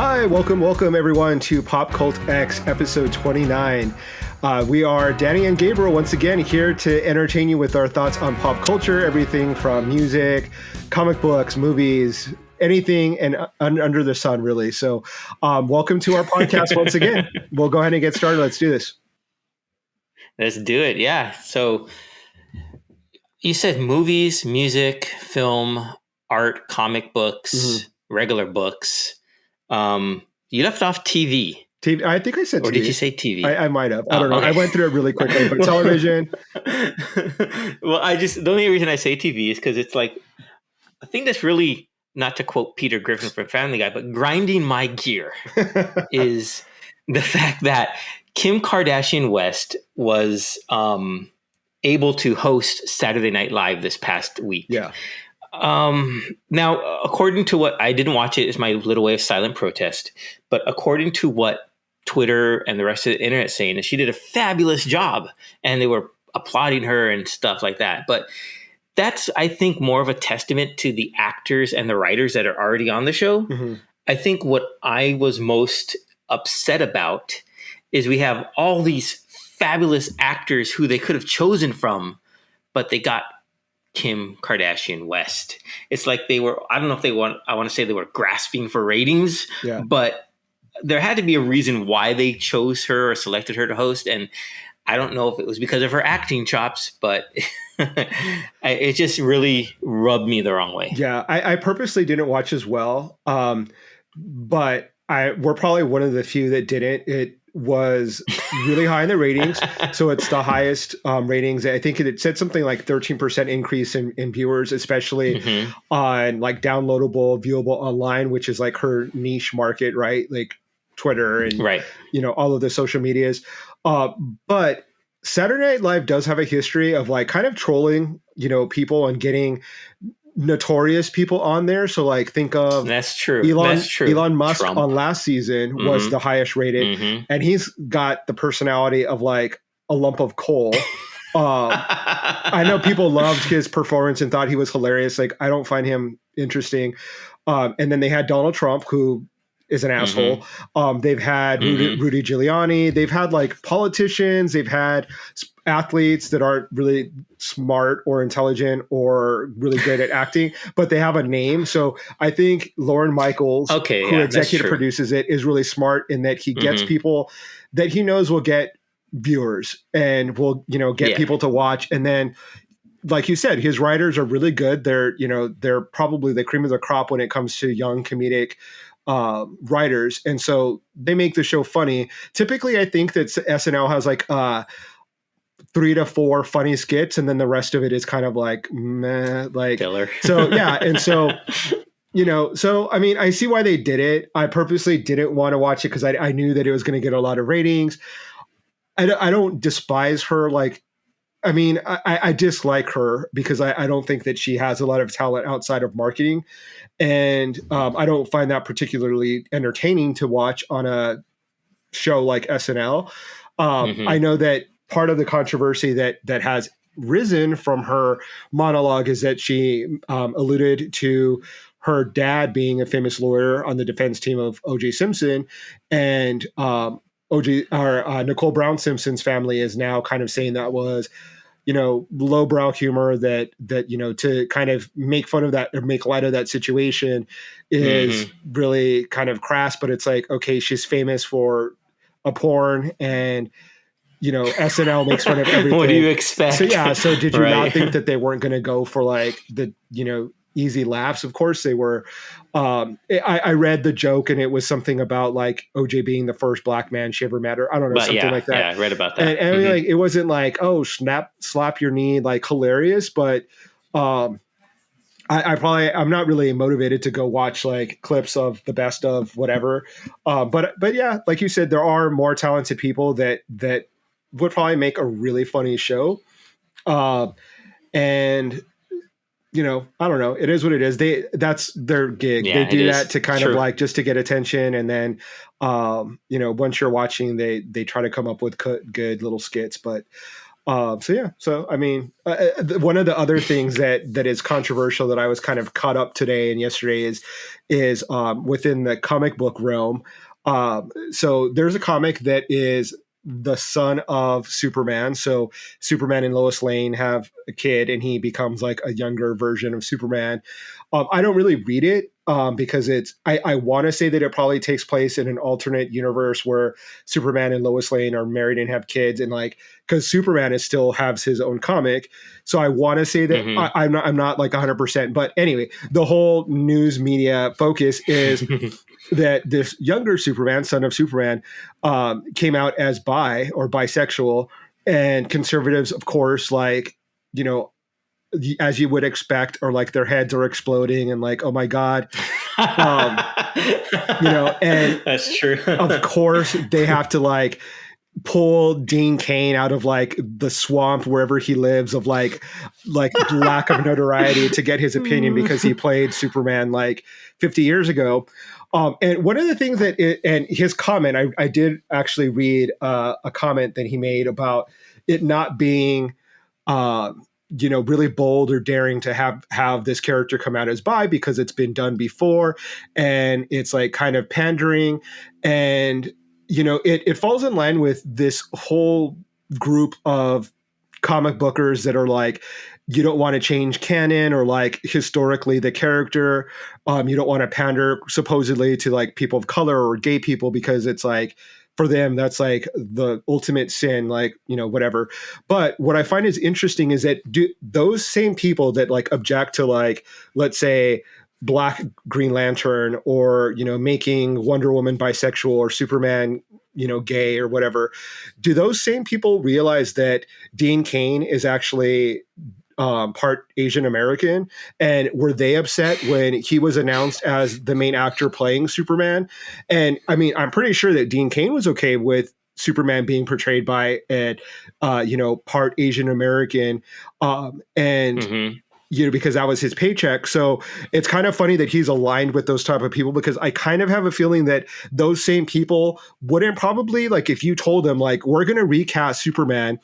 Hi, welcome everyone to PopCultX episode 29. We are Danny and Gabriel once again here to entertain you with our thoughts on pop culture, everything from music, comic books, movies, anything and under the sun, really. So welcome to our podcast once again. We'll go ahead and get started. Let's do this. Let's do it. Yeah. So you said movies, music, film, art, comic books, regular books. You left off TV. TV. I think I said TV. Or did you say TV? I might have. I don't know. Okay. I went through it really quickly, but television. Well, the only reason I say TV is because it's like a thing that's really, not to quote Peter Griffin from Family Guy, but grinding my gear is the fact that Kim Kardashian West was able to host Saturday Night Live this past week. Yeah. Now, according to what I didn't watch, it is my little way of silent protest, but according to what Twitter and the rest of the internet saying is she did a fabulous job and they were applauding her and stuff like that. But that's, I think, more of a testament to the actors and the writers that are already on the show. Mm-hmm. I think what I was most upset about is we have all these fabulous actors who they could have chosen from, but they got Kim Kardashian West. It's like they were, I don't know if I want to say they were grasping for ratings, but there had to be a reason why they chose her or selected her to host. And I don't know if it was because of her acting chops, but it just really rubbed me the wrong way. Yeah, I purposely didn't watch as well, but we're probably one of the few that didn't. It was really high in the ratings. So it's the highest ratings. I think it said something like 13% increase in viewers, especially on like downloadable, viewable online, which is like her niche market, right? Like Twitter and, all of the social medias. But Saturday Night Live does have a history of like kind of trolling, people and getting notorious people on there. So like think of that's true. Elon Musk Trump. On last season was the highest rated, and he's got the personality of like a lump of coal. I know people loved his performance and thought he was hilarious. Like I don't find him interesting. And then they had Donald Trump, who is an asshole. They've had Rudy Giuliani. They've had like politicians. They've had athletes that aren't really smart or intelligent or really good at acting, but they have a name. So I think Lorne Michaels, who executive produces it, is really smart in that he gets people that he knows will get viewers and will, get people to watch. And then, like you said, his writers are really good. They're probably the cream of the crop when it comes to young comedic writers. And so they make the show funny. Typically, I think that SNL has like 3 to 4 funny skits, and then the rest of it is kind of like meh, like filler. So yeah, and so I mean, I see why they did it. I purposely didn't want to watch it because I knew that it was going to get a lot of ratings. I don't despise her. Like, I mean, I dislike her because I don't think that she has a lot of talent outside of marketing, and I don't find that particularly entertaining to watch on a show like SNL. I know that part of the controversy that has risen from her monologue is that she alluded to her dad being a famous lawyer on the defense team of O.J. Simpson, and Nicole Brown Simpson's family is now kind of saying that was, lowbrow humor that to kind of make fun of that or make light of that situation is really kind of crass. But it's like, okay, she's famous for a porn and SNL makes fun of everything. What do you expect? So did you not think that they weren't going to go for like the, easy laughs? Of course they were. I read the joke and it was something about like OJ being the first black man she ever met, or I don't know, something like that. Yeah, I read about that. And like, it wasn't like, oh, slap your knee, like hilarious. But I'm not really motivated to go watch like clips of the best of whatever. But yeah, like you said, there are more talented people that would probably make a really funny show. And I don't know. It is what it is. That's their gig. Yeah, they do that to kind of like just to get attention. And then, once you're watching, they try to come up with good little skits. But So I mean, one of the other things that is controversial that I was kind of caught up today and yesterday is within the comic book realm. So there's a comic that is the son of Superman. So Superman and Lois Lane have a kid, and he becomes like a younger version of Superman. I don't really read it because I want to say that it probably takes place in an alternate universe where Superman and Lois Lane are married and have kids, and like because Superman is still has his own comic. So I want to say that I'm not like 100%. But anyway, the whole news media focus is that this younger Superman, son of Superman, came out as bi or bisexual, and conservatives, of course, like, you know, as you would expect, or like their heads are exploding and like, oh my God, and that's true. Of course they have to like pull Dean Cain out of like the swamp wherever he lives of like lack of notoriety to get his opinion because he played Superman like 50 years ago. And one of the things and his comment, I did actually read a comment that he made about it not being, really bold or daring to have this character come out as bi because it's been done before, and it's like kind of pandering, and it falls in line with this whole group of comic bookers that are like, you don't want to change canon or like historically the character. You don't want to pander supposedly to like people of color or gay people because it's like, for them, that's like the ultimate sin, like, whatever. But what I find is interesting is that those same people that like object to like, let's say, Black Green Lantern or, making Wonder Woman bisexual or Superman, gay or whatever, do those same people realize that Dean Cain is actually part Asian American? And were they upset when he was announced as the main actor playing Superman? And I mean, I'm pretty sure that Dean Cain was okay with Superman being portrayed by a part Asian American, because that was his paycheck. So it's kind of funny that he's aligned with those type of people, because I kind of have a feeling that those same people wouldn't probably, like, if you told them like, we're going to recast Superman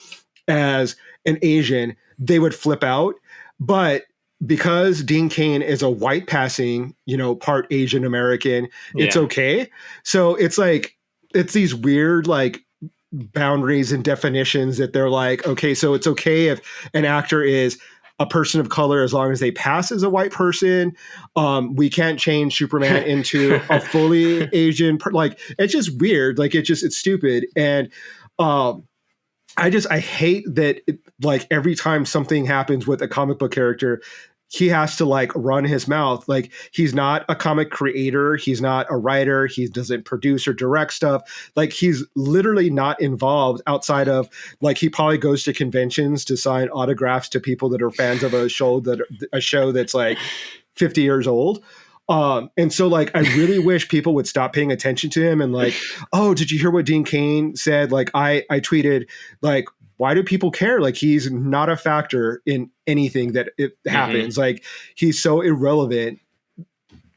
as an Asian, they would flip out. But because Dean Cain is a white passing, part Asian American, it's okay. So it's like, it's these weird like boundaries and definitions that they're like, okay, so it's okay if an actor is a person of color as long as they pass as a white person. We can't change Superman into a fully Asian, like, it's just weird. Like, it's stupid. And, I hate that like every time something happens with a comic book character, he has to like run his mouth. Like, he's not a comic creator. He's not a writer. He doesn't produce or direct stuff. Like, he's literally not involved outside of like, he probably goes to conventions to sign autographs to people that are fans of a show that's like 50 years old. And so like, I really wish people would stop paying attention to him and like, oh, did you hear what Dean Cain said? Like, I tweeted like, why do people care? Like, he's not a factor in anything that it happens. Like, he's so irrelevant.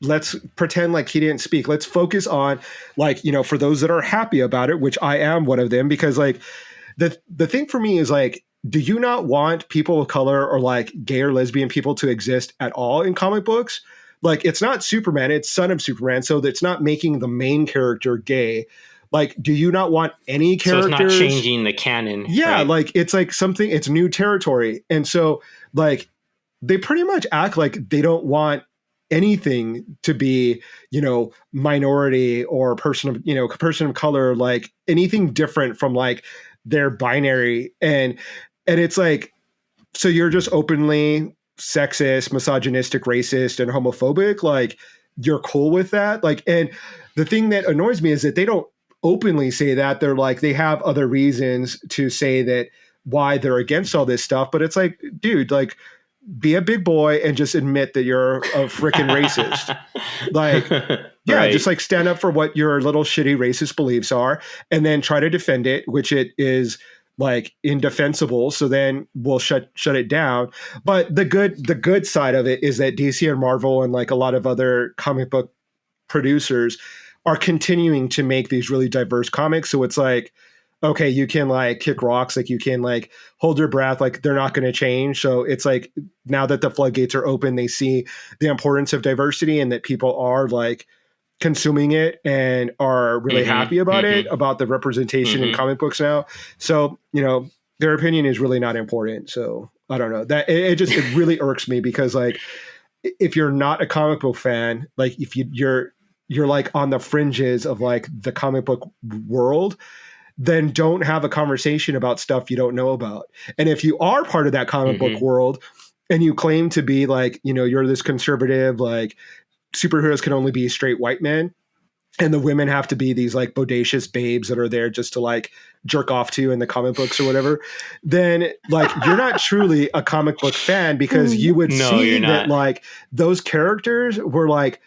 Let's pretend like he didn't speak. Let's focus on like, for those that are happy about it, which I am one of them, because like the thing for me is like, do you not want people of color or like gay or lesbian people to exist at all in comic books? Like, it's not Superman, it's son of Superman. So it's not making the main character gay. Like, do you not want any characters? So it's not changing the canon. Yeah, right? like, it's like something, it's new territory. And so like, they pretty much act like they don't want anything to be, minority or person of color, like anything different from like their binary. And it's like, so you're just openly sexist, misogynistic, racist, and homophobic. Like, you're cool with that. Like, and the thing that annoys me is that they don't openly say that. They're like, they have other reasons to say that why they're against all this stuff. But it's like, dude, like, be a big boy and just admit that you're a freaking racist. Like, yeah, right. Just like stand up for what your little shitty racist beliefs are, and then try to defend it, which it is like indefensible. So then we'll shut it down. But the good side of it is that DC and Marvel and like a lot of other comic book producers are continuing to make these really diverse comics. So it's like, okay, you can like kick rocks, like you can like hold your breath, like they're not going to change. So it's like now that the floodgates are open, they see the importance of diversity and that people are like consuming it and are really happy about it, about the representation in comic books now. So, you know, their opinion is really not important. So I don't know, that it really irks me because like, if you're not a comic book fan, like if you're like on the fringes of like the comic book world, then don't have a conversation about stuff you don't know about. And if you are part of that comic book world and you claim to be like, you know, you're this conservative, like superheroes can only be straight white men and the women have to be these like bodacious babes that are there just to like jerk off to in the comic books or whatever, then like you're not truly a comic book fan because you would see that like those characters were like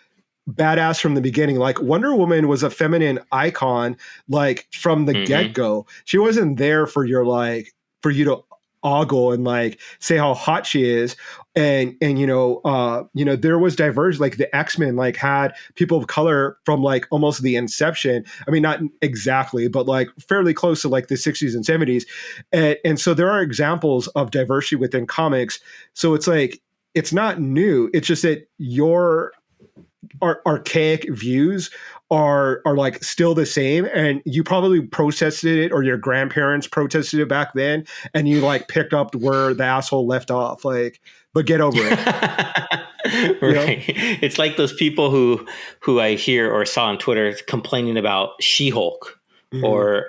badass from the beginning. Like Wonder Woman was a feminine icon, like from the get-go. She wasn't there for your like, for you to ogle and like say how hot she is. And you know, there was diverse, like the X-Men like had people of color from like almost the inception. I mean, not exactly, but like fairly close to like the 60s and 70s. And so there are examples of diversity within comics. So it's like, it's not new. It's just that your archaic views are like still the same, and you probably protested it or your grandparents protested it back then and you like picked up where the asshole left off, like, but get over it. Right. You know? It's like those people who I hear or saw on Twitter complaining about She-Hulk or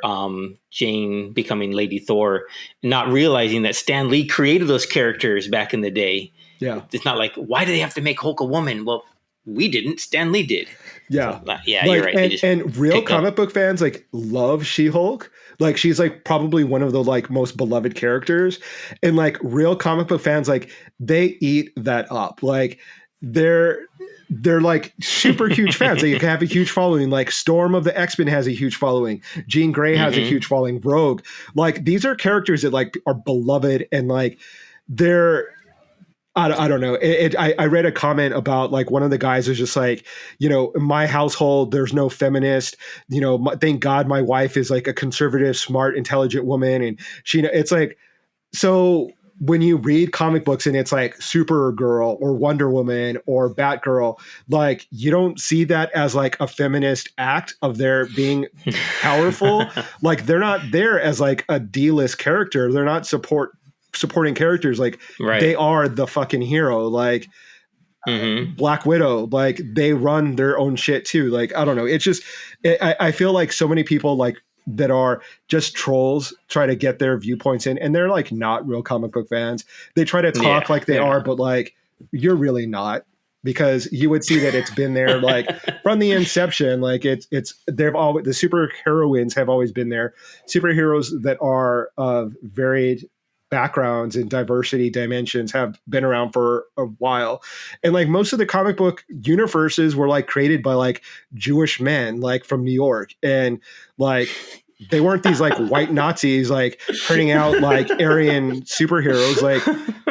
Jane becoming Lady Thor, not realizing that Stan Lee created those characters back in the day. Yeah. It's not like, why do they have to make Hulk a woman? Well, we didn't. Stan Lee did. Yeah. So, yeah, like, you're right. And real comic book fans like love She-Hulk. Like she's like probably one of the like most beloved characters. And like real comic book fans, like they eat that up. Like they're like super huge fans. They have a huge following. Like Storm of the X-Men has a huge following. Jean Grey has a huge following. Rogue. Like these are characters that like are beloved and like they're, I don't know. I read a comment about like one of the guys was just like, you know, in my household, there's no feminist, you know, thank God my wife is like a conservative, smart, intelligent woman. And it's like, so when you read comic books and it's like Supergirl or Wonder Woman or Batgirl, like you don't see that as like a feminist act of their being powerful. Like they're not there as like a D-list character. They're not supporting characters. Like they are the fucking hero. Like Black Widow, like they run their own shit too. Like I don't know, it's just I feel like so many people like that are just trolls try to get their viewpoints in, and they're like not real comic book fans. They try to talk like they are, but like you're really not, because you would see that it's been there like from the inception. Like they've always, the super heroines have always been there. Superheroes that are of varied backgrounds and diversity dimensions have been around for a while. And like most of the comic book universes were like created by like Jewish men, like from New York. And like, they weren't these like white Nazis, like turning out like Aryan superheroes. Like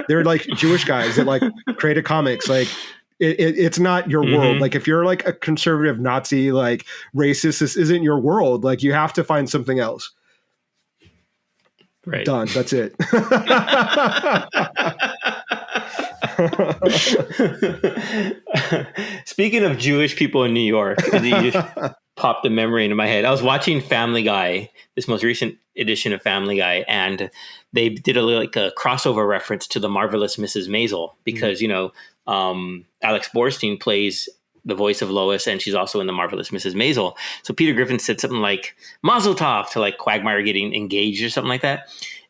they're like Jewish guys that like created comics. Like it's not your world. Like if you're like a conservative Nazi, like racist, this isn't your world. Like you have to find something else. Right. Done. That's it. Speaking of Jewish people in New York, you just popped a memory into my head. I was watching Family Guy, this most recent edition of Family Guy, and they did a crossover reference to the Marvelous Mrs. Maisel because, you know, Alex Borstein plays the voice of Lois, and she's also in the Marvelous Mrs. Maisel. So Peter Griffin said something like Mazel Tov to like Quagmire getting engaged or something like that.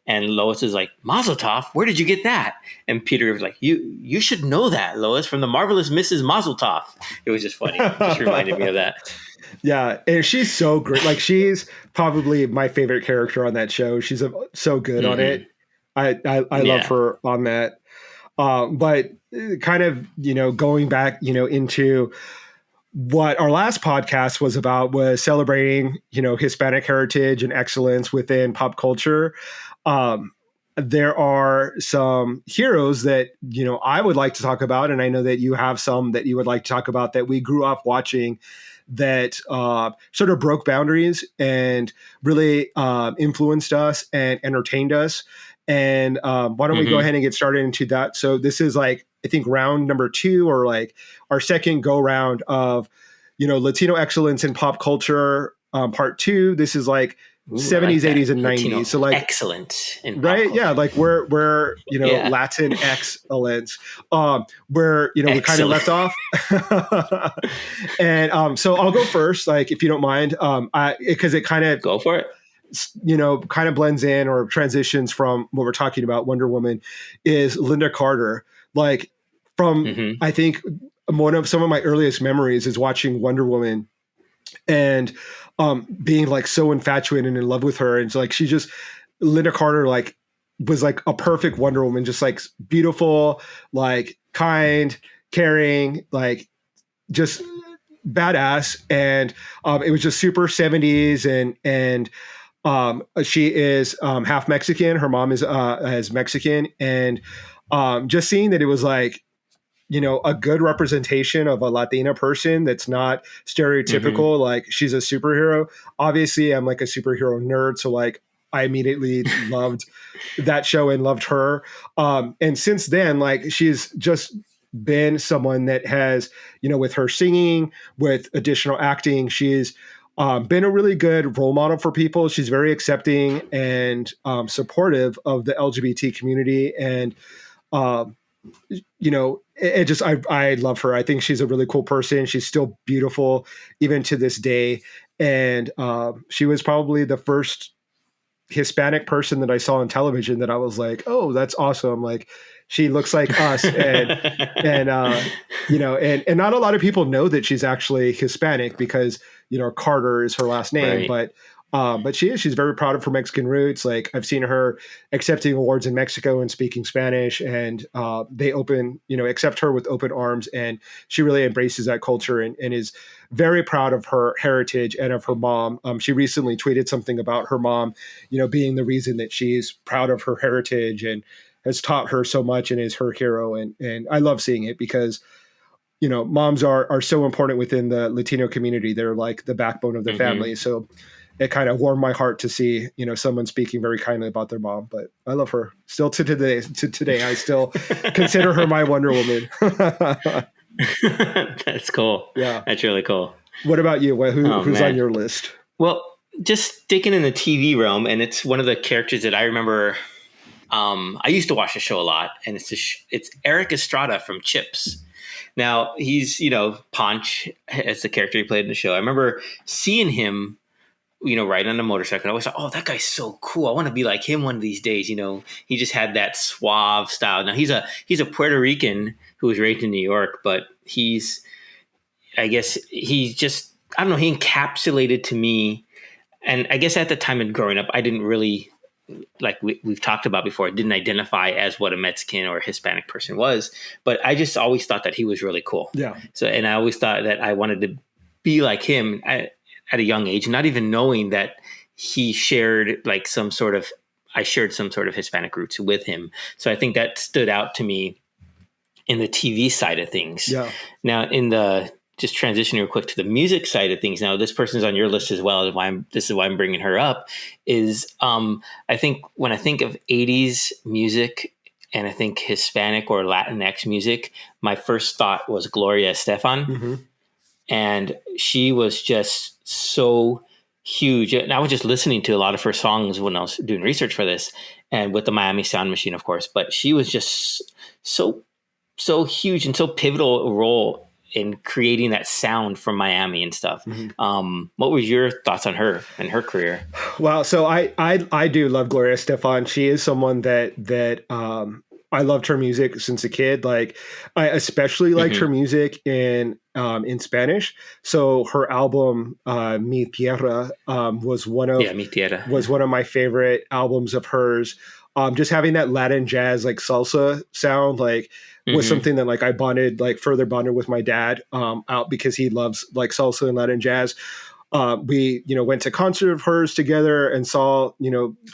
And Lois is like, Mazel Tov? Where did you get that? And Peter was like, you should know that, Lois, from the Marvelous Mrs. Mazel Tov. It was just funny. It just reminded me of that. Yeah, and she's so great. Like she's probably my favorite character on that show. She's so good on it. I love her on that. But kind of, you know, going back, you know, into what our last podcast was about was celebrating, you know, Hispanic heritage and excellence within pop culture. there are some heroes that, I would like to talk about. And I know that you have some that you would like to talk about that we grew up watching that sort of broke boundaries and really influenced us and entertained us. And why don't we go ahead and get started into that? So this is like, I think round number 2 or like our second go round of, Latino excellence in pop culture, part 2. This is like 70s, like 80s, and 90s. Latino so like excellence in pop right. culture. Yeah. Like we're Latin excellence, where, we kind of left off. And so I'll go first, like, if you don't mind, because it kind of go for it. Kind of blends in or transitions from what we're talking about. Wonder Woman is Linda Carter. Like from, I think some of my earliest memories is watching Wonder Woman and being like so infatuated and in love with her. And so, like, Linda Carter, like, was like a perfect Wonder Woman, just like beautiful, like kind, caring, like just badass. And it was just super 70s. And she is half Mexican. Her mom is Mexican. And just seeing that it was like, a good representation of a Latina person that's not stereotypical. Like, she's a superhero. Obviously, I'm like a superhero nerd. So like, I immediately loved that show and loved her. And since then, like, she's just been someone that has, with her singing, with additional acting, she's been a really good role model for people. She's very accepting and supportive of the LGBT community. And, I love her. I think she's a really cool person. She's still beautiful even to this day. And she was probably the first Hispanic person that I saw on television that I was like, oh, that's awesome. Like, she looks like us. And not a lot of people know that she's actually Hispanic because, Carter is her last name, right. But she's very proud of her Mexican roots. Like, I've seen her accepting awards in Mexico and speaking Spanish, and they accept her with open arms. And she really embraces that culture and is very proud of her heritage and of her mom. She recently tweeted something about her mom, being the reason that she's proud of her heritage and has taught her so much and is her hero. And I love seeing it because, moms are so important within the Latino community. They're like the backbone of the family. So it kind of warmed my heart to see, someone speaking very kindly about their mom. But I love her still to today. I still consider her my Wonder Woman. That's cool. Yeah, that's really cool. What about you? Who's on your list? Well, just sticking in the TV realm, and it's one of the characters that I remember. I used to watch the show a lot, and it's Eric Estrada from Chips. Now he's Ponch as the character he played in the show. I remember seeing him, ride on a motorcycle. I always thought, oh, that guy's so cool. I want to be like him one of these days. He just had that suave style. Now he's a Puerto Rican who was raised in New York, but he encapsulated to me. And I guess at the time of growing up, I didn't really, like we've talked about before, didn't identify as what a Mexican or Hispanic person was, but I just always thought that he was really cool. Yeah. So, and I always thought that I wanted to be like him at a young age, not even knowing that he shared like I shared some sort of Hispanic roots with him. So I think that stood out to me in the TV side of things. Yeah. Now just transitioning real quick to the music side of things. Now, this person's on your list as well. This is why I'm bringing her up. Is I think when I think of 80s music and I think Hispanic or Latinx music, my first thought was Gloria Estefan, and she was just so huge. And I was just listening to a lot of her songs when I was doing research for this, and with the Miami Sound Machine, of course. But she was just so huge and so pivotal role in creating that sound from Miami and stuff. What was your thoughts on her and her career? Well, so I do love Gloria Estefan. She is someone that I loved her music since a kid. Like, I especially liked her music in Spanish. So her album Mi Tierra was one of my favorite albums of hers. Just having that Latin jazz, like salsa sound, like was something that like I further bonded with my dad out because he loves like salsa and Latin jazz. We, went to concert of hers together and saw her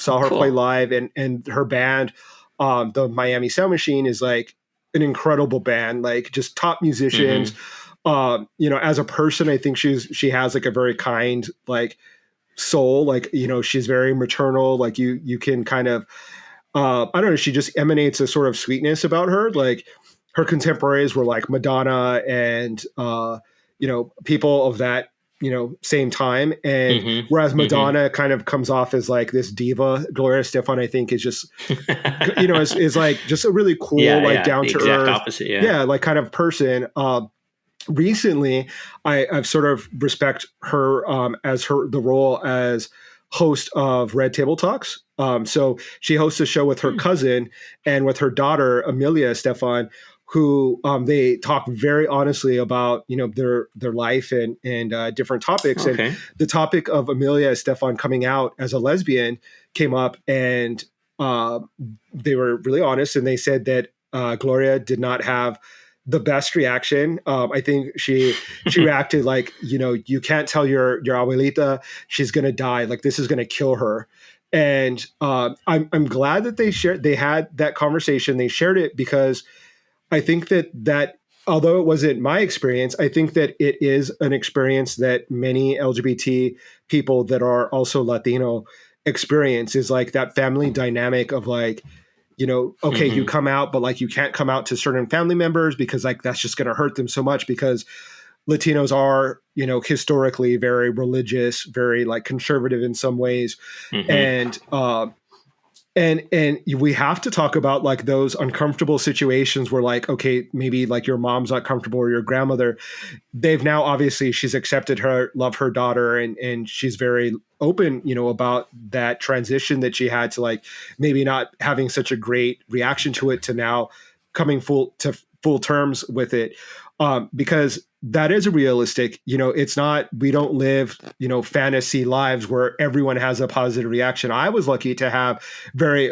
Cool. play live, and her band, the Miami Sound Machine, is like an incredible band, like just top musicians. As a person, I think she has like a very kind, like, soul, like, she's very maternal, like you can kind of, I don't know, she just emanates a sort of sweetness about her. Like, her contemporaries were like Madonna and people of that same time, and whereas Madonna kind of comes off as like this diva, Gloria Estefan, I think, is just is like just a really cool, down to earth, opposite, like kind of person. Recently, I've sort of respect her as the role as host of Red Table Talks. So she hosts a show with her cousin and with her daughter, Amelia Estefan, who they talk very honestly about their life and different topics. Okay. And the topic of Amelia Estefan coming out as a lesbian came up, and they were really honest, and they said that Gloria did not have the best reaction. I think she reacted like, you can't tell your abuelita she's gonna die, like this is gonna kill her. And I'm glad that they had that conversation. They shared it because I think that although it wasn't my experience, I think that it is an experience that many LGBT people that are also Latino experience, is like that family dynamic of like, okay, you come out, but like you can't come out to certain family members because like that's just going to hurt them so much, because Latinos are, historically very religious, very like conservative in some ways. And we have to talk about like those uncomfortable situations where like, okay, maybe like your mom's not comfortable, or your grandmother. They've now, obviously she's accepted her, love her daughter, and she's very open, about that transition that she had to like maybe not having such a great reaction to it, to now coming full terms with it. Because that is a realistic, it's not, we don't live, fantasy lives where everyone has a positive reaction. I was lucky to have very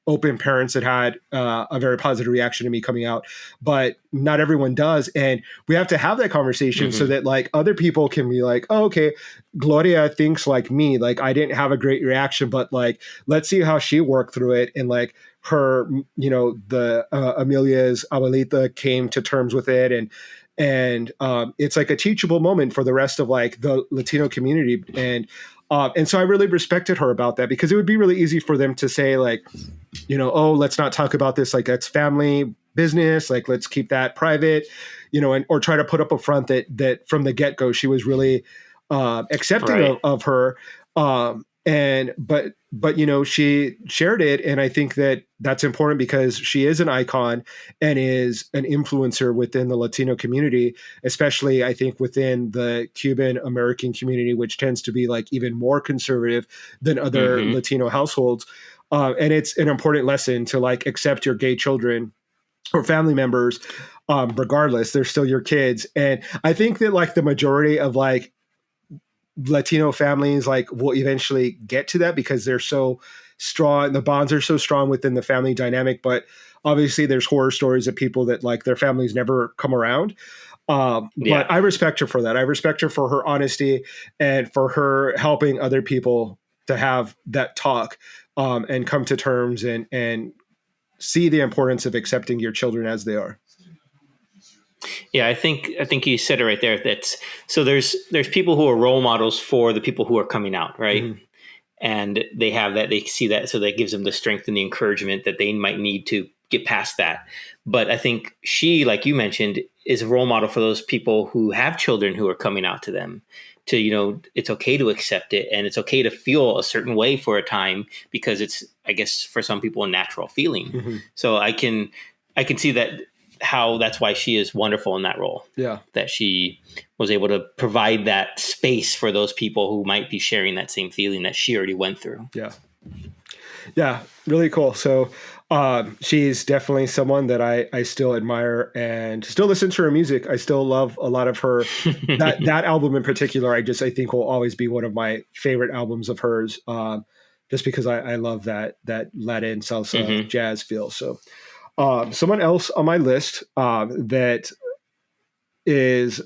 open parents that had a very positive reaction to me coming out, but not everyone does. And we have to have that conversation so that like other people can be like, oh, okay, Gloria thinks like me, like I didn't have a great reaction, but like, let's see how she worked through it. And like her, the Amelia's abuelita came to terms with it. And it's like a teachable moment for the rest of like the Latino community. And so I really respected her about that, because it would be really easy for them to say like, oh, let's not talk about this. Like, that's family business. Like, let's keep that private, or try to put up a front that from the get-go, she was really accepting of her. But she shared it. And I think that that's important because she is an icon and is an influencer within the Latino community, especially I think within the Cuban American community, which tends to be like even more conservative than other Latino households. And it's an important lesson to like accept your gay children or family members, regardless, they're still your kids. And I think that like the majority of like Latino families like will eventually get to that because they're so strong. The bonds are so strong within the family dynamic, but obviously there's horror stories of people that like their families never come around. But I respect her for that. I respect her for her honesty and for her helping other people to have that talk and come to terms and see the importance of accepting your children as they are. Yeah, I think you said it right there. That's so there's people who are role models for the people who are coming out, right? And they have that, they see that, so that gives them the strength and the encouragement that they might need to get past that. But I think she, like you mentioned, is a role model for those people who have children who are coming out to them. To, it's okay to accept it, and it's okay to feel a certain way for a time, because it's, I guess, for some people, a natural feeling. So I can see that, how that's why she is wonderful in that role. Yeah. That she was able to provide that space for those people who might be sharing that same feeling that she already went through. Yeah. Yeah. Really cool. So she's definitely someone that I still admire and still listen to her music. I still love a lot of her. that album in particular, I think will always be one of my favorite albums of hers. Just because I love that Latin salsa jazz feel. So someone else on my list that is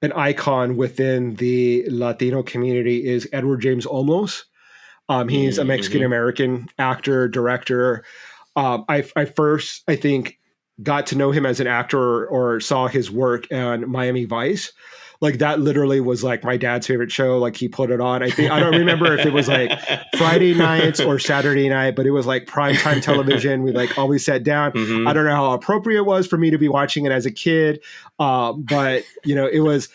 an icon within the Latino community is Edward James Olmos. He's a Mexican American actor, director. I first, I think, got to know him as an actor or saw his work on Miami Vice. Like that literally was like my dad's favorite show. Like he put it on. I don't remember if it was like Friday nights or Saturday night, but it was like primetime television. We like always sat down. I don't know how appropriate it was for me to be watching it as a kid. But it was,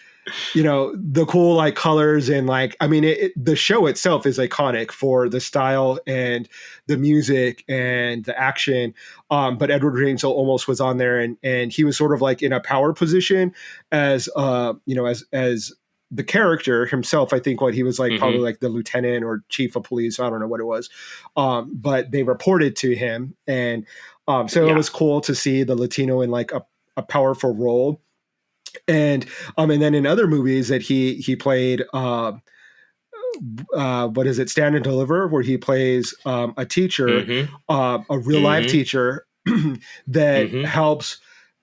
the cool like colors and like, I mean, the show itself is iconic for the style and the music and the action. But Edward James almost was on there, and he was sort of like in a power position as as the character himself. I think what he was like probably like the lieutenant or chief of police. I don't know what it was. But they reported to him, and so it was cool to see the Latino in like a powerful role. And then in other movies that he played, what is it, Stand and Deliver, where he plays a teacher, a real life teacher that helps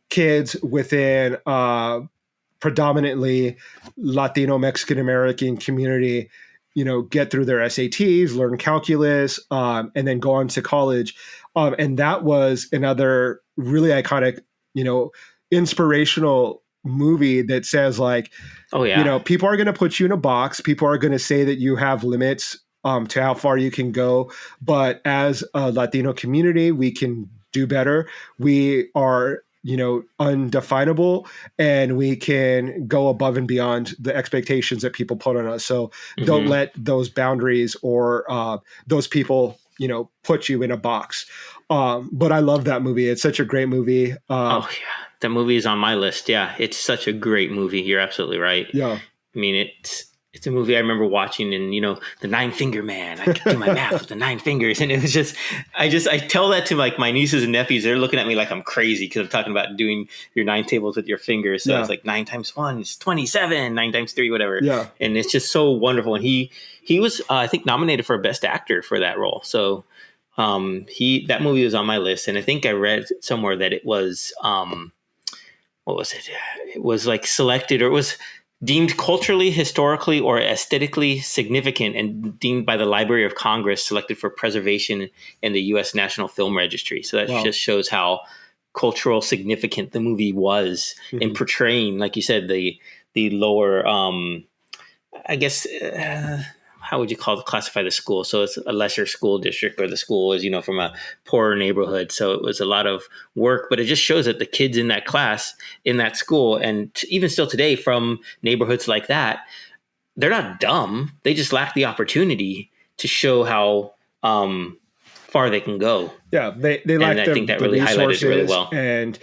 kids within predominantly Latino Mexican American community, get through their SATs, learn calculus, and then go on to college. And that was another really iconic, inspirational movie that says like, people are going to put you in a box. People are going to say that you have limits to how far you can go. But as a Latino community, we can do better. We are, undefinable, and we can go above and beyond the expectations that people put on us. So don't let those boundaries or those people, put you in a box. But I love that movie. It's such a great movie. That movie is on my list. Yeah, it's such a great movie. You're absolutely right. Yeah. I mean, it's a movie I remember watching, and the 9-finger man. I could do my math with the 9 fingers, and it was just I tell that to like my nieces and nephews. They're looking at me like I'm crazy because I'm talking about doing your 9 tables with your fingers. So it's like 9 times 1 is 27, 9 times 3, whatever. Yeah. And it's just so wonderful. And he was I think nominated for Best Actor for that role. So that movie was on my list, and I think I read somewhere that it was what was it? It was like selected, or it was deemed culturally, historically, or aesthetically significant and deemed by the Library of Congress selected for preservation in the U.S. National Film Registry. So that just shows how cultural significant the movie was in portraying, like you said, the lower, I guess, how would you classify the school? So it's a lesser school district, or the school is, from a poorer neighborhood. So it was a lot of work, but it just shows that the kids in that class, in that school, and even still today from neighborhoods like that, they're not dumb. They just lack the opportunity to show how far they can go. Yeah, they lack I think that really highlighted it really well. And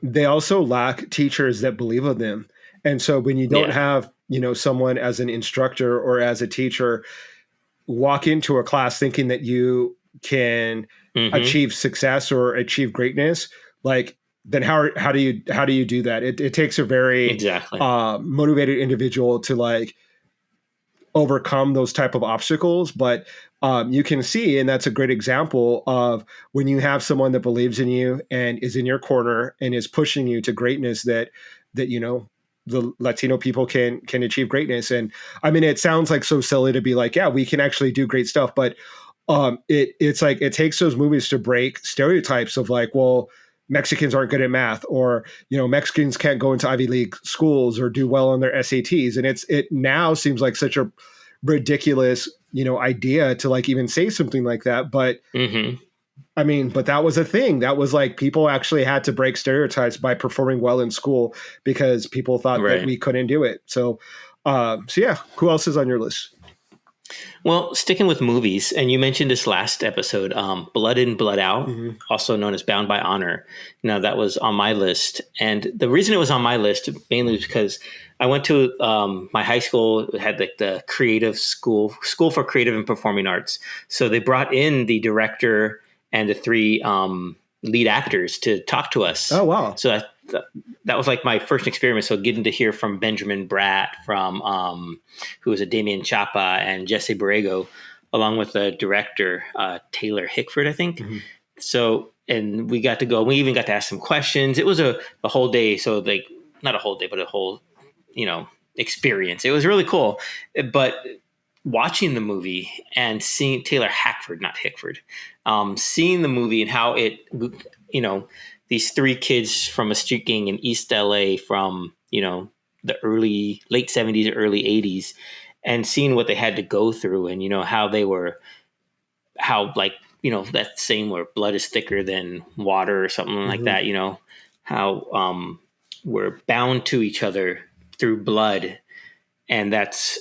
they also lack teachers that believe in them. And so when you don't have, someone as an instructor or as a teacher walk into a class thinking that you can achieve success or achieve greatness, like, then how do you do that? It takes a very motivated individual to like overcome those type of obstacles. But you can see, and that's a great example of when you have someone that believes in you and is in your corner and is pushing you to greatness, that the Latino people can achieve greatness. And I mean, it sounds like so silly to be like, yeah, we can actually do great stuff. But it's like, it takes those movies to break stereotypes of like, well, Mexicans aren't good at math, or, Mexicans can't go into Ivy League schools or do well on their SATs. And it now seems like such a ridiculous, idea to like even say something like that. But I mean, but that was a thing. That was like, people actually had to break stereotypes by performing well in school because people thought that we couldn't do it. So yeah, who else is on your list? Well, sticking with movies, and you mentioned this last episode, Blood In, Blood Out, also known as Bound by Honor. Now, that was on my list. And the reason it was on my list mainly was because I went to my high school. It had like the creative school for creative and performing arts. So they brought in the director and the 3 lead actors to talk to us. Oh, wow. So that was like my first experience. So getting to hear from Benjamin Bratt, from who was a Damien Chapa, and Jesse Borrego, along with the director, Taylor Hickford, I think. So, and we got to go, we even got to ask some questions. It was a whole day. So like, not a whole day, but a whole experience. It was really cool. But watching the movie and seeing Taylor Hackford, not Hickford, seeing the movie and how it, these three kids from a street gang in East LA from, the late 70s, early 80s, and seeing what they had to go through and, how they were, that saying where blood is thicker than water or something like that, how we're bound to each other through blood. And that's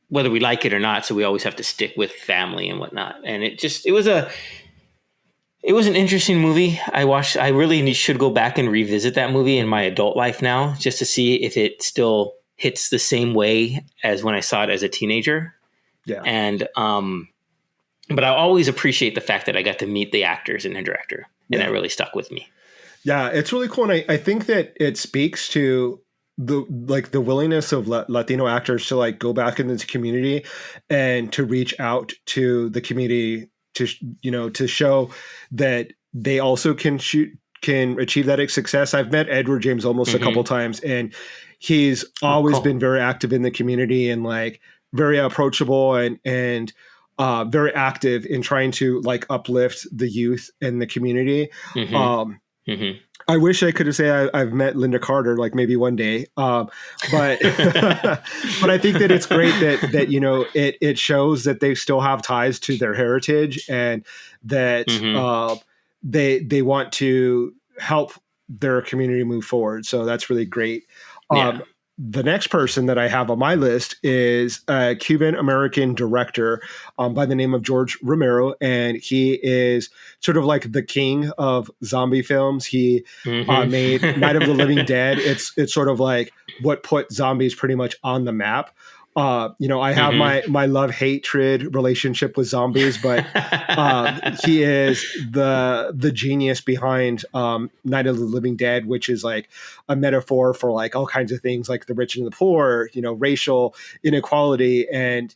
whether we like it or not. So we always have to stick with family and whatnot. And it was an interesting movie. I really should go back and revisit that movie in my adult life now, just to see if it still hits the same way as when I saw it as a teenager. Yeah. And, but I always appreciate the fact that I got to meet the actors and the director, and that really stuck with me. Yeah, it's really cool. And I think that it speaks to the willingness of Latino actors to like go back into the community and to reach out to the community to show that they also can achieve that success. I've met Edward James Olmos a couple times, and he's always been very active in the community and like very approachable and very active in trying to like uplift the youth and the community. I wish I could have said I've met Linda Carter, like maybe one day. But but I think that it's great that it shows that they still have ties to their heritage and that they want to help their community move forward. So that's really great. The next person that I have on my list is a Cuban-American director by the name of George Romero, and he is sort of like the king of zombie films. He made Night of the Living Dead. It's sort of like what put zombies pretty much on the map. I have my love-hatred relationship with zombies, but he is the genius behind Night of the Living Dead, which is like a metaphor for like all kinds of things like the rich and the poor, racial inequality, and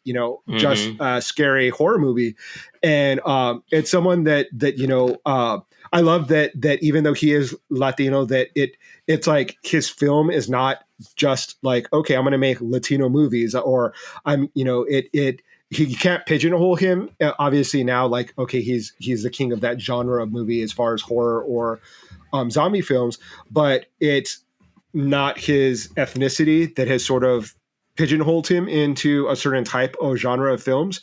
just a scary horror movie. And it's someone that I love that even though he is Latino, that it's like his film is not just like, okay, I'm going to make Latino movies, or he can't pigeonhole him. Obviously now, like, okay, he's the king of that genre of movie as far as horror or zombie films, but it's not his ethnicity that has sort of pigeonholed him into a certain type of genre of films.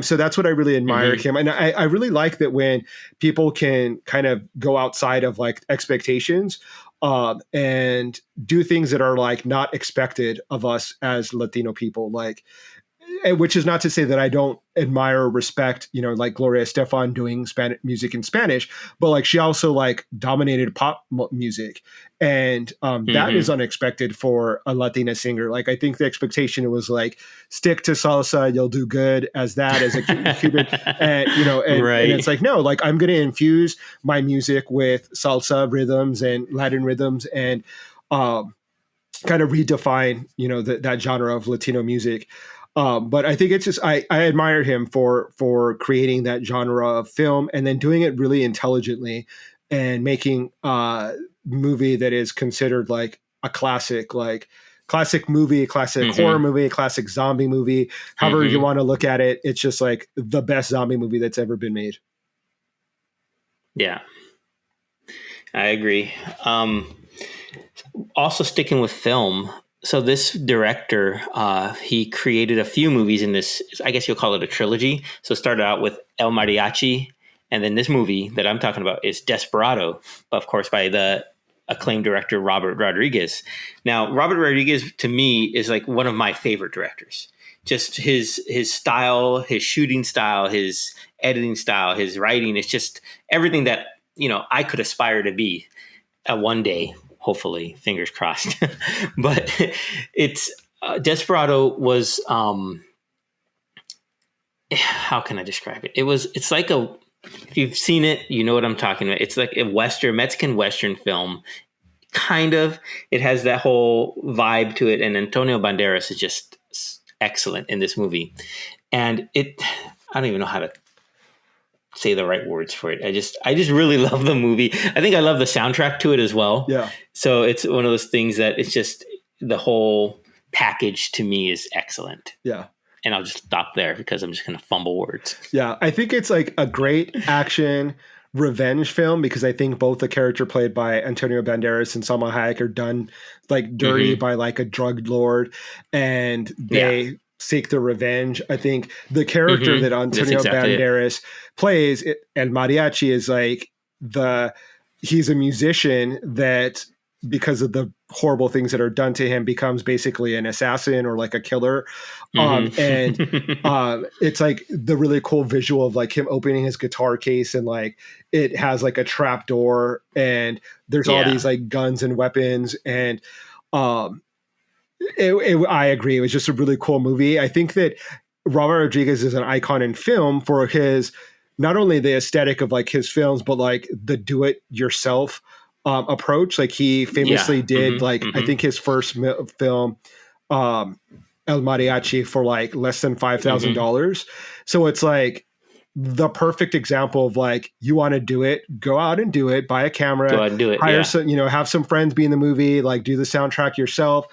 So that's what I really admire him. And I really like that when people can kind of go outside of like expectations and do things that are like not expected of us as Latino people, like, which is not to say that I don't admire or respect, like Gloria Estefan doing music in Spanish, but like she also like dominated pop music. And that is unexpected for a Latina singer. Like, I think the expectation was like, stick to salsa, you'll do good as a Cuban. And, and it's like, no, like I'm going to infuse my music with salsa rhythms and Latin rhythms and kind of redefine, that genre of Latino music. But I think it's just I admire him for creating that genre of film and then doing it really intelligently and making a movie that is considered like a classic movie, classic horror movie, classic zombie movie. However you want to look at it, it's just like the best zombie movie that's ever been made. Yeah, I agree. Also sticking with film. So this director, he created a few movies in this, I guess you'll call it a trilogy. So it started out with El Mariachi, and then this movie that I'm talking about is Desperado, of course, by the acclaimed director Robert Rodriguez. Now, Robert Rodriguez, to me, is like one of my favorite directors. Just his style, his shooting style, his editing style, his writing, it's just everything that, I could aspire to be one day. Hopefully, fingers crossed. But it's Desperado was how can I describe it? It's like if you've seen it, you know what I'm talking about. It's like a Mexican Western film. Kind of. It has that whole vibe to it, and Antonio Banderas is just excellent in this movie. And I don't even know how to say the right words for it. I just really love the movie. I think I love the soundtrack to it as well. Yeah. So it's one of those things that it's just the whole package to me is excellent. Yeah. And I'll just stop there because I'm just going to fumble words. Yeah. I think it's like a great action revenge film because I think both the character played by Antonio Banderas and Salma Hayek are done like dirty by like a drug lord, and they seek their revenge. I think the character that Antonio Banderas plays, El Mariachi, is like he's a musician that, because of the horrible things that are done to him, becomes basically an assassin or like a killer. And it's like the really cool visual of like him opening his guitar case, and like it has like a trap door, and there's all these like guns and weapons. And I agree. It was just a really cool movie. I think that Robert Rodriguez is an icon in film for his, not only the aesthetic of like his films, but like the do it yourself approach. Like he famously did I think his first film, El Mariachi, for like less than $5,000. So it's like the perfect example of like, you want to do it, go out and do it, buy a camera, go out and do it, hire some, have some friends be in the movie, like do the soundtrack yourself.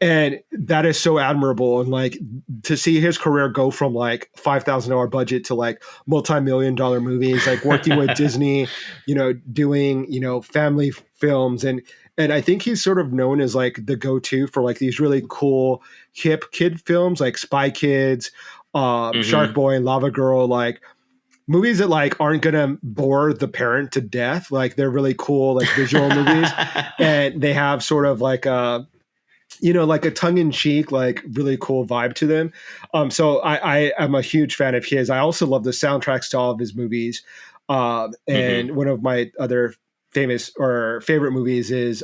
And that is so admirable. And like to see his career go from like $5,000 budget to like multi-million-dollar movies, like working with Disney, doing, family films. And I think he's sort of known as like the go-to for like these really cool hip kid films like Spy Kids, Shark Boy and Lava Girl, like movies that like aren't going to bore the parent to death. Like they're really cool, like visual movies. And they have sort of like like a tongue-in-cheek, like really cool vibe to them. So I am a huge fan of his. I also love the soundtracks to all of his movies. And one of my other famous or favorite movies is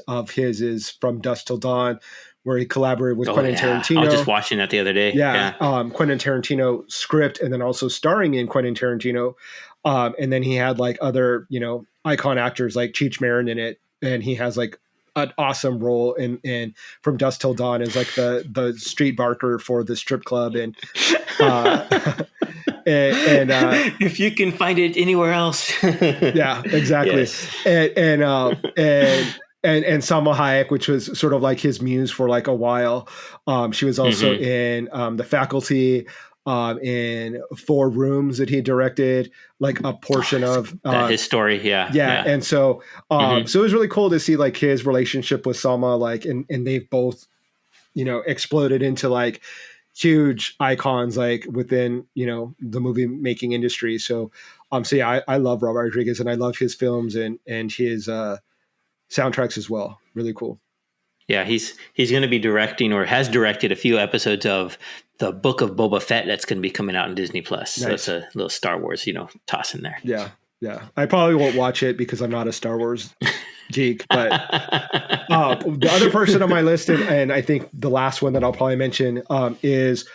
From Dusk Till Dawn, where he collaborated with Quentin Tarantino. I was just watching that the other day. Quentin Tarantino script, and then also starring in Quentin Tarantino. And then he had like other, icon actors like Cheech Marin in it. And he has like an awesome role in From Dusk Till Dawn as like the street barker for the strip club. And if you can find it anywhere else. Yeah, exactly. Yes. And Salma Hayek, which was sort of like his muse for like a while. She was also in The Faculty, in 4 Rooms that he directed, like a portion of his story. Yeah. And so, so it was really cool to see like his relationship with Salma, like, and they've both, exploded into like huge icons, like within, the movie making industry. So, I love Robert Rodriguez, and I love his films and his soundtracks as well. Really cool. Yeah, he's going to be directing, or has directed, a few episodes of the Book of Boba Fett that's going to be coming out on Disney Plus. So it's a little Star Wars, toss in there. Yeah. I probably won't watch it because I'm not a Star Wars geek. But the other person on my list, and I think the last one that I'll probably mention, is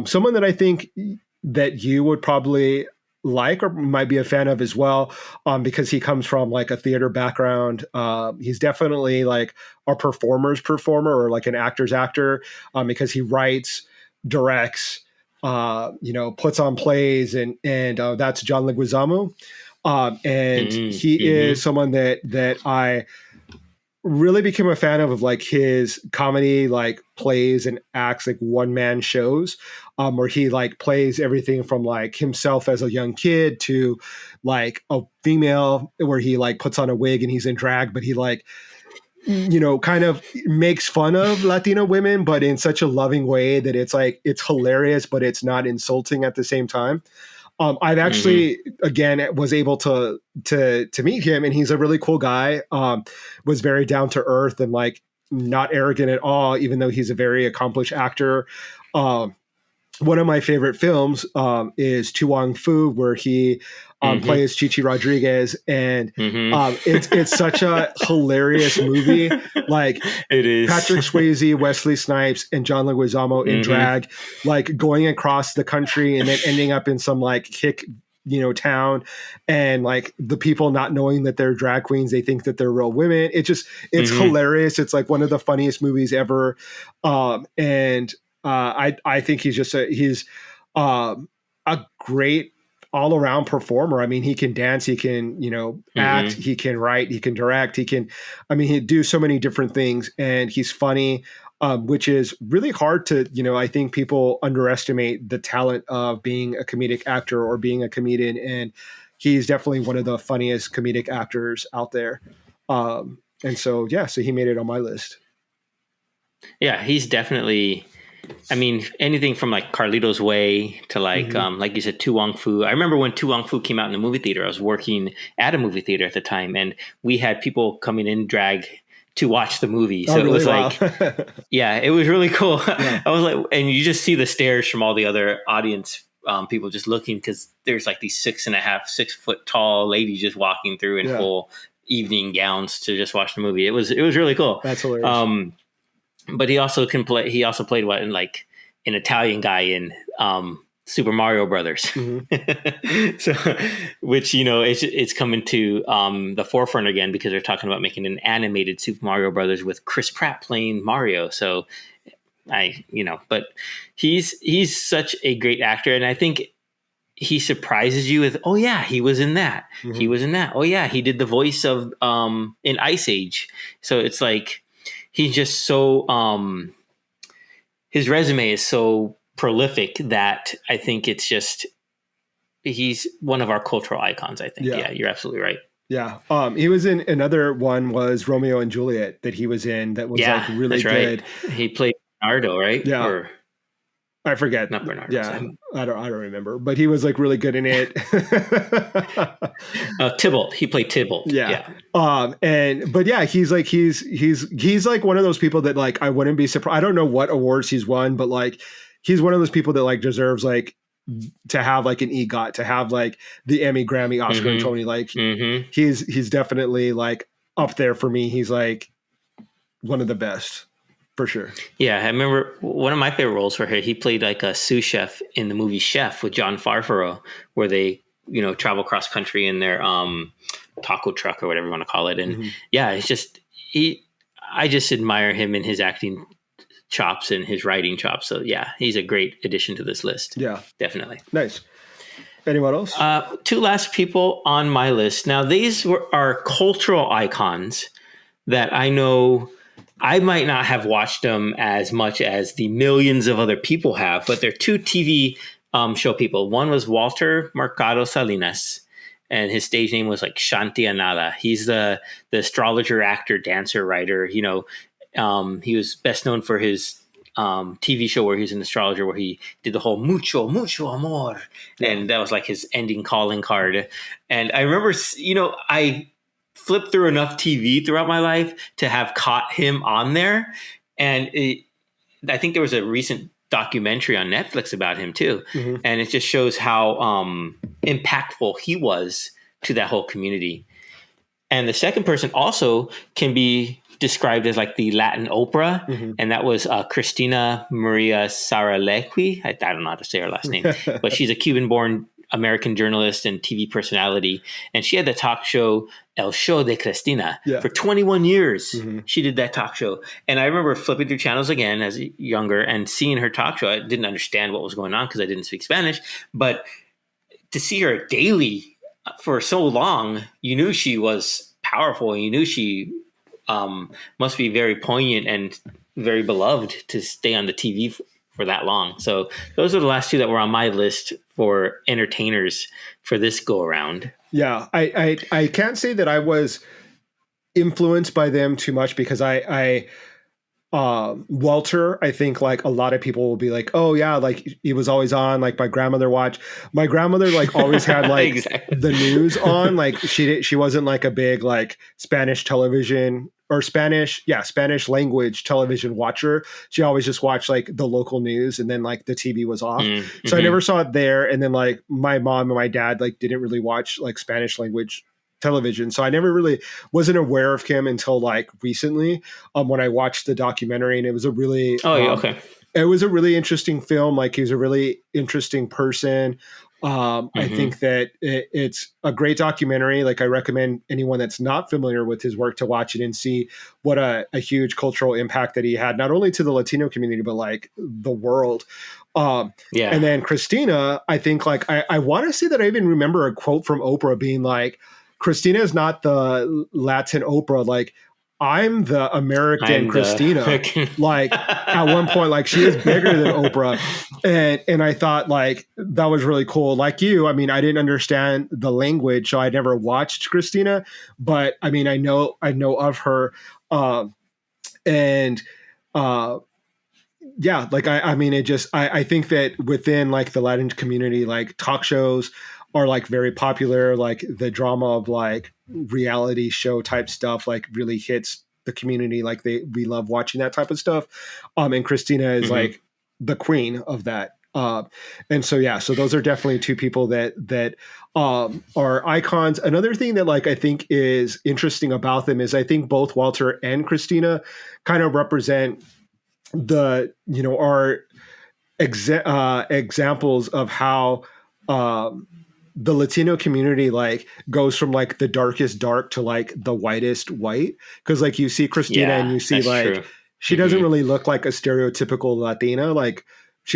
someone that I think that you would probably like or might be a fan of as well, because he comes from like a theater background. He's definitely like a performer's performer, or like an actor's actor, because he writes, directs, puts on plays, and that's John Leguizamo. And he is someone that I really became a fan of like his comedy, like plays and acts, like one-man shows, where he like plays everything from like himself as a young kid to like a female, where he like puts on a wig and he's in drag, but he like, kind of makes fun of Latino women, but in such a loving way that it's like, it's hilarious, but it's not insulting at the same time. I've actually, again, was able to meet him, and he's a really cool guy. Was very down to earth and like not arrogant at all, even though he's a very accomplished actor. One of my favorite films is Tu Wong Fu, where he plays Chichi Rodriguez, and it's such a hilarious movie. Like, it is. Patrick Swayze, Wesley Snipes, and John Leguizamo in drag, like going across the country and then ending up in some like hick, town, and like the people not knowing that they're drag queens, they think that they're real women. It's hilarious. It's like one of the funniest movies ever. I think he's a great all around performer. I mean, he can dance, he can, act, he can write, he can direct, he do so many different things, and he's funny, which is really hard to, I think people underestimate the talent of being a comedic actor or being a comedian. And he's definitely one of the funniest comedic actors out there. And so he made it on my list. Yeah, he's definitely, anything from like Carlito's Way to like you said, Tu Wong Fu. I remember when Tu Wong Fu came out in the movie theater, I was working at a movie theater at the time, and we had people coming in drag to watch the movie. So it was like, it was really cool. Yeah. I was like, and you just see the stares from all the other audience people just looking, because there's like these 6 foot tall ladies just walking through in full evening gowns to just watch the movie. It was really cool. That's hilarious. But he also can play. He also played an Italian guy in Super Mario Brothers. So, which it's coming to the forefront again, because they're talking about making an animated Super Mario Brothers with Chris Pratt playing Mario. So, but he's such a great actor, and I think he surprises you with, oh yeah, he was in that. He was in that. Oh yeah, he did the voice of in Ice Age. So it's like, he's just so his resume is so prolific that I think it's just, he's one of our cultural icons, I think. Yeah, you're absolutely right. Yeah. He was in, another one was Romeo and Juliet that he was in that was really good. Right. He played Bernardo, right? Yeah. Or, I forget. Not Bernardo. Yeah. I don't remember, but he was really good in it. Tybalt. He played Tybalt. Yeah. He's like one of those people that I wouldn't be surprised. I don't know what awards he's won, but he's one of those people that deserves to have an EGOT, to have the Emmy, Grammy, Oscar, and Tony. He's definitely up there for me. He's one of the best. For sure. Yeah, I remember one of my favorite roles for him. He played a sous chef in the movie Chef with John Farfaro, where they, travel cross country in their taco truck or whatever you want to call it. And it's just, I just admire him in his acting chops and his writing chops. So he's a great addition to this list. Yeah, definitely. Nice. Anyone else? Two last people on my list. Now, these are cultural icons that I know I might not have watched them as much as the millions of other people have, but they're two TV show people. One was Walter Mercado Salinas, and his stage name was Shanti Anala. He's the astrologer, actor, dancer, writer. He was best known for his TV show where he's an astrologer, where he did the whole mucho amor, and that was his ending calling card. And I remember, I flipped through enough TV throughout my life to have caught him on there. And I think there was a recent documentary on Netflix about him too. And it just shows how impactful he was to that whole community. And the second person also can be described as the Latin Oprah. And that was Cristina Maria Saralegui. I don't know how to say her last name, but she's a Cuban-born American journalist and TV personality. And she had the talk show El Show de Cristina for 21 years. She did that talk show. And I remember flipping through channels again as younger and seeing her talk show. I didn't understand what was going on because I didn't speak Spanish, but to see her daily for so long, you knew she was powerful, and you knew she must be very poignant and very beloved to stay on the TV for that long. So those are the last two that were on my list for entertainers for this go around. Yeah, I can't say that I was influenced by them too much, because Walter, I think a lot of people will be oh yeah, he was always on, my grandmother watched. My grandmother always had exactly. The news on. She wasn't a big Spanish television or Spanish language television watcher. She always just watched the local news, and then the TV was off. So I never saw it there. And then my mom and my dad didn't really watch Spanish language television. So I never really wasn't aware of him until recently, when I watched the documentary, and it was a really, it was a really interesting film. He was a really interesting person. I think that it's a great documentary. I recommend anyone that's not familiar with his work to watch it and see what a huge cultural impact that he had, not only to the Latino community, but the world. Yeah. And then Christina, I think like I want to say that I even remember a quote from Oprah being like, Christina is not the Latin Oprah. Like, I'm the American I'm the Christina. American. Like at one point, like she is bigger than Oprah. And I thought like that was really cool. Like you, I mean, I didn't understand the language, so I never watched Christina, but I mean, I know of her. And uh yeah, like I mean, it just I think that within like the Latin community, like talk shows are like very popular. Like the drama of like reality show type stuff like really hits the community. Like we love watching that type of stuff. And Christina is like the queen of that. And so yeah, so those are definitely two people that are icons. Another thing that like I think is interesting about them is I think both Walter and Christina kind of represent our examples of how the Latino community like goes from like the darkest dark to like the whitest white, because like you see Christina and you see like true. she doesn't really look like a stereotypical Latina. Like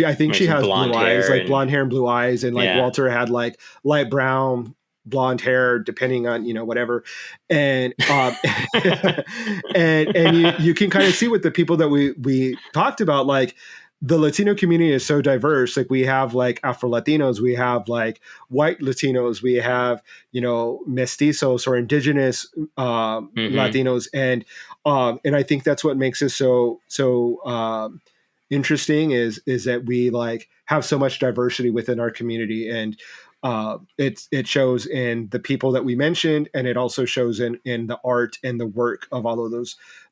I think she has blue eyes, like blonde hair and blue eyes, and like Walter had like light brown blonde hair, depending on whatever, and and you can kind of see with the people that we talked about, like the Latino community is so diverse. Like we have like Afro Latinos, we have like white Latinos, we have mestizos or indigenous Latinos, and I think that's what makes us so interesting is that we like have so much diversity within our community, and it shows in the people that we mentioned, and it also shows in the art and the work of all of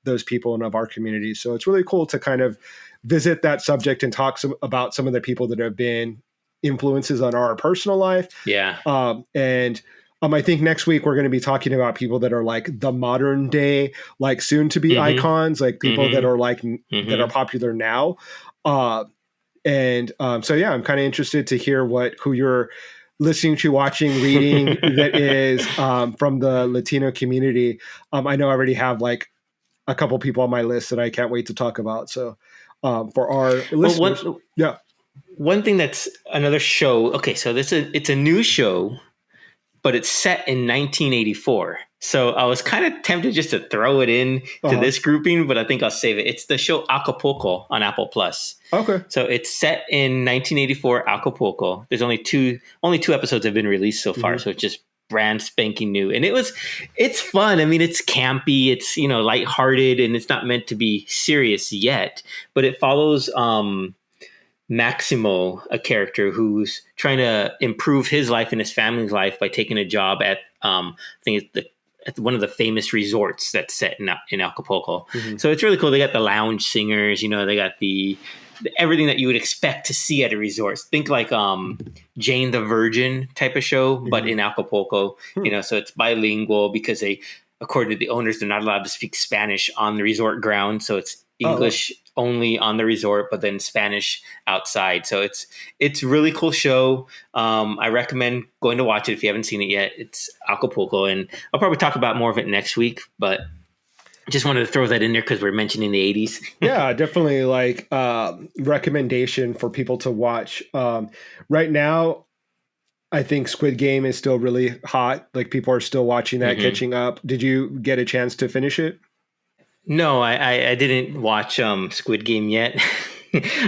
those people and of our community. So it's really cool to kind of visit that subject and talk about some of the people that have been influences on our personal life. Yeah. I think next week we're going to be talking about people that are like the modern day, like soon to be icons, like people that are like that are popular now. So yeah, I'm kind of interested to hear who you're listening to, watching, reading that is from the Latino community. I know I already have like a couple people on my list that I can't wait to talk about. So for our listeners, one thing that's another show. Okay, so it's a new show, but it's set in 1984. So I was kind of tempted just to throw it in to this grouping, but I think I'll save it. It's the show Acapulco on Apple Plus. Okay. So it's set in 1984 Acapulco. There's only two episodes have been released so far, so it's just brand spanking new. And it's fun. I mean, it's campy, it's lighthearted, and it's not meant to be serious yet, but it follows Maximo, a character who's trying to improve his life and his family's life by taking a job at I think it's at one of the famous resorts that's set in Acapulco. So it's really cool. They got the lounge singers, they got the everything that you would expect to see at a resort. Think like Jane the Virgin type of show, but in Acapulco. So it's bilingual because according to the owners, they're not allowed to speak Spanish on the resort ground. So it's English only on the resort, but then Spanish outside. So it's really cool show. I recommend going to watch it if you haven't seen it yet. It's Acapulco, and I'll probably talk about more of it next week, but just wanted to throw that in there because we're mentioning the 80s. Yeah, definitely like recommendation for people to watch. Right now, I think Squid Game is still really hot. Like people are still watching that, catching up. Did you get a chance to finish it? No, I didn't watch Squid Game yet.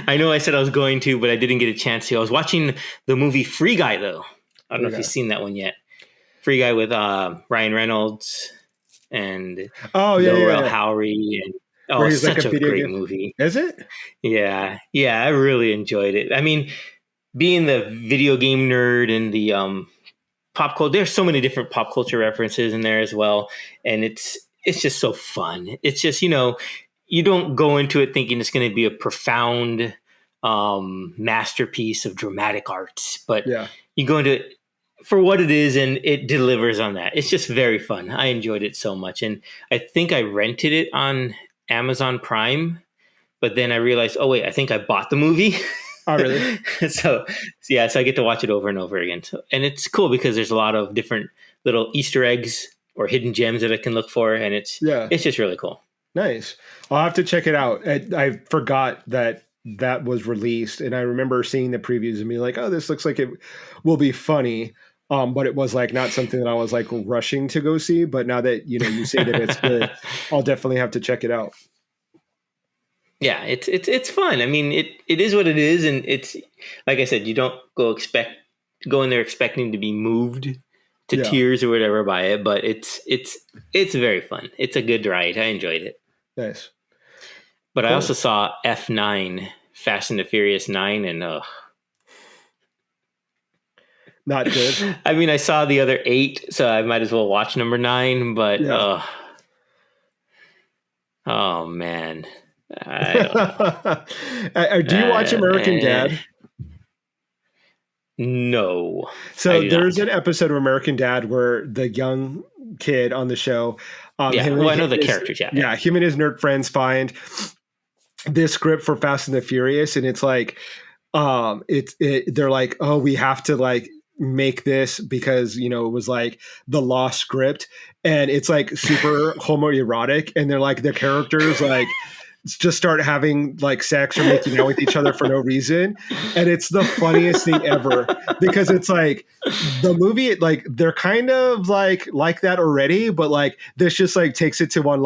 I know I said I was going to, but I didn't get a chance to. I was watching the movie Free Guy, though. I don't know if you've seen that one yet. Free Guy with Ryan Reynolds and Laurel Howery. And, it's such a great movie. Is it? Yeah, I really enjoyed it. I mean, being the video game nerd and the pop culture, there's so many different pop culture references in there as well. And it's just so fun. It's just, you don't go into it thinking it's going to be a profound masterpiece of dramatic arts, but you go into it for what it is, and it delivers on that. It's just very fun. I enjoyed it so much. And I think I rented it on Amazon Prime, but then I realized, oh wait, I think I bought the movie. Oh, really? So I get to watch it over and over again. And it's cool because there's a lot of different little Easter eggs or hidden gems that I can look for. And it's just really cool. Nice. I'll have to check it out. I forgot that that was released, and I remember seeing the previews and being like, "Oh, this looks like it will be funny." But it was like not something that I was like rushing to go see. But now that you say that it's good, I'll definitely have to check it out. Yeah, it's fun. I mean, it is what it is, and it's like I said, you don't go in there expecting to be moved to tears or whatever by it, but it's very fun. It's a good ride. I enjoyed it. Nice. But cool. I also saw F9, Fast and the Furious 9, and not good. I mean, I saw the other 8, so I might as well watch number 9. But oh man, do you watch American Dad? No. So there's an episode of American Dad where the young kid on the show, I know the characters. Yeah, him and his nerd friends find this script for Fast and the Furious, and it's like, they're like, oh, we have to like make this because it was like the lost script, and it's like super homoerotic, and they're like the characters like just start having like sex or making out with each other for no reason, and it's the funniest thing ever because it's like the movie, like they're kind of like that already, but like this just like takes it to one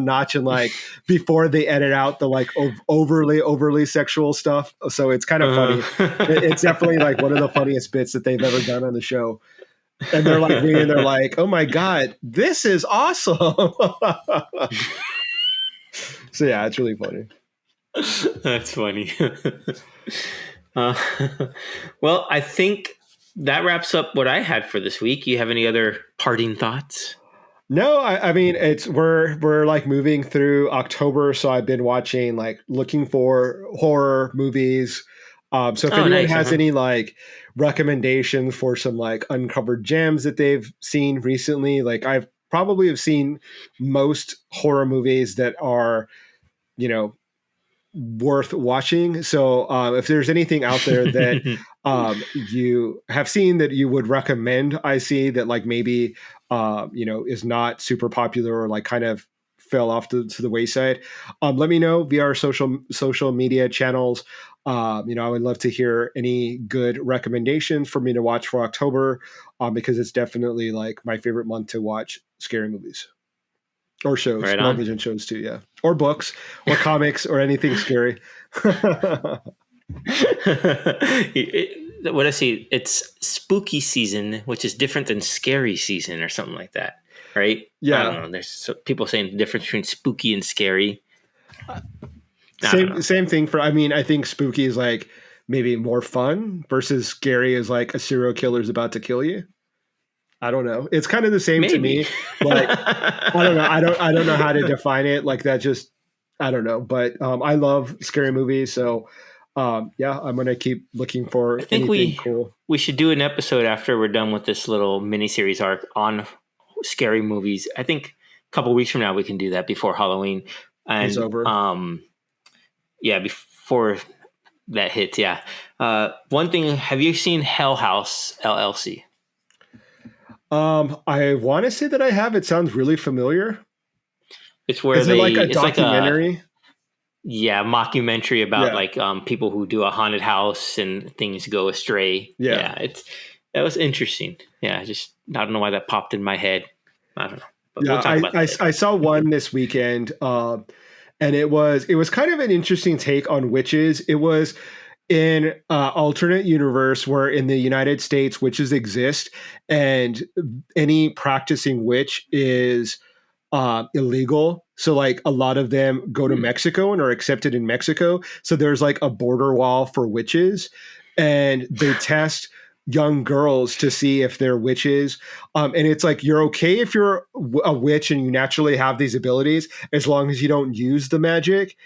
notch, and like before they edit out the like overly sexual stuff, so it's kind of funny. It's definitely like one of the funniest bits that they've ever done on the show, and they're like reading, they're like, oh my god, this is awesome. So yeah, it's really funny. That's funny. Well, I think that wraps up what I had for this week. You have any other parting thoughts? No, I mean we're like moving through October, so I've been watching, like looking for horror movies. So if anyone has any like recommendations for some like uncovered gems that they've seen recently, like I've probably have seen most horror movies that are, worth watching. So if there's anything out there that you have seen that you would recommend I see that like maybe is not super popular or like kind of fell off to the wayside, let me know via our social media channels. I would love to hear any good recommendations for me to watch for October, because it's definitely like my favorite month to watch scary movies or shows, television shows too. Yeah. Or books or comics or anything scary. What I see, it's spooky season, which is different than scary season or something like that. Right. Yeah. I don't know. There's people saying the difference between spooky and scary. Same thing for, I think spooky is like maybe more fun versus scary is like a serial killer is about to kill you. I don't know. It's kind of the same to me. Like, I don't know. I don't know how to define it. Like that just, I don't know. But I love scary movies. So I'm going to keep looking for anything cool. We should do an episode after we're done with this little miniseries arc on scary movies. I think a couple of weeks from now we can do that before Halloween. And, it's over. Before that hits. Yeah. One thing, have you seen Hell House LLC? I want to say that I have. It sounds really familiar. It's where it's like a documentary. Mockumentary about like people who do a haunted house and things go astray. Yeah, that was interesting. Yeah, I don't know why that popped in my head. I don't know. But we'll talk about that. I saw one this weekend, and it was kind of an interesting take on witches. It was in alternate universe where in the United States witches exist, and any practicing witch is illegal. So like a lot of them go to Mexico and are accepted in Mexico. So there's like a border wall for witches, and they test young girls to see if they're witches. And it's like, you're okay if you're a witch and you naturally have these abilities, as long as you don't use the magic.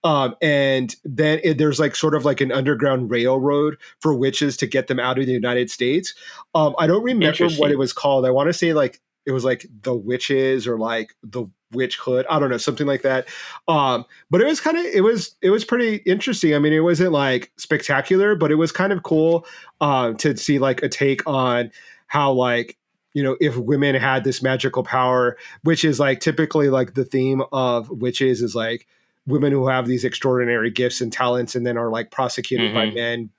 And then there's like sort of like an underground railroad for witches to get them out of the United States. I don't remember what it was called. I want to say like it was like the witches or like the witch hood. I don't know, something like that. But it was it was pretty interesting. I mean, it wasn't like spectacular, but it was kind of cool to see like a take on how like, if women had this magical power, which is like typically like the theme of witches is like women who have these extraordinary gifts and talents and then are like prosecuted by men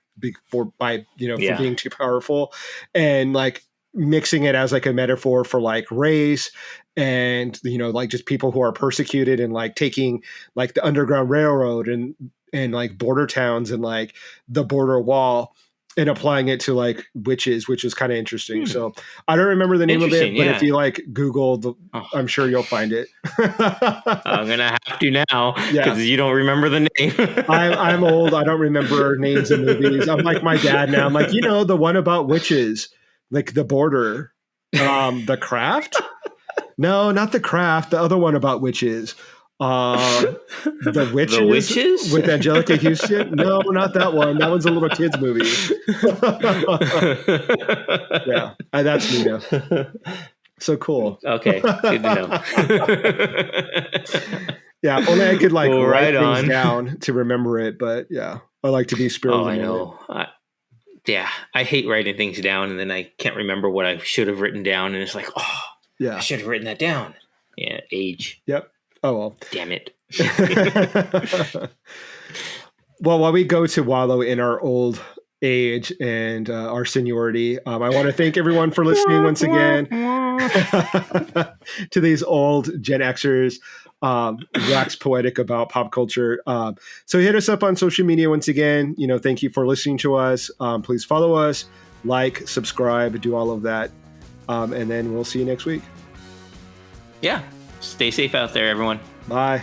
for being too powerful, and like mixing it as like a metaphor for like race and, like just people who are persecuted, and like taking like the Underground Railroad and like border towns and like the border wall and applying it to like witches, which is kind of interesting. So I don't remember the name of it, but if you like Google, I'm sure you'll find it. I'm going to have to now because you don't remember the name. I'm old. I don't remember names of movies. I'm like my dad now. I'm like, the one about witches, like The Border, The Craft. No, not The Craft. The other one about witches. The Witches? The Witches? With Angelica Houston? No, not that one. That one's a little kid's movie. Yeah, that's me now. So cool. Okay, good to know. Yeah, only I could like write things down to remember it, but yeah, I like to be spiritual. Oh, I know. I hate writing things down, and then I can't remember what I should have written down, and it's like, I should have written that down. Yeah, age. Yep. Oh, well. Damn it. Well, while we go to wallow in our old age and our seniority, I want to thank everyone for listening once again to these old Gen Xers wax poetic about pop culture. So hit us up on social media once again. Thank you for listening to us. Please follow us, like, subscribe, do all of that. And then we'll see you next week. Yeah. Stay safe out there, everyone. Bye.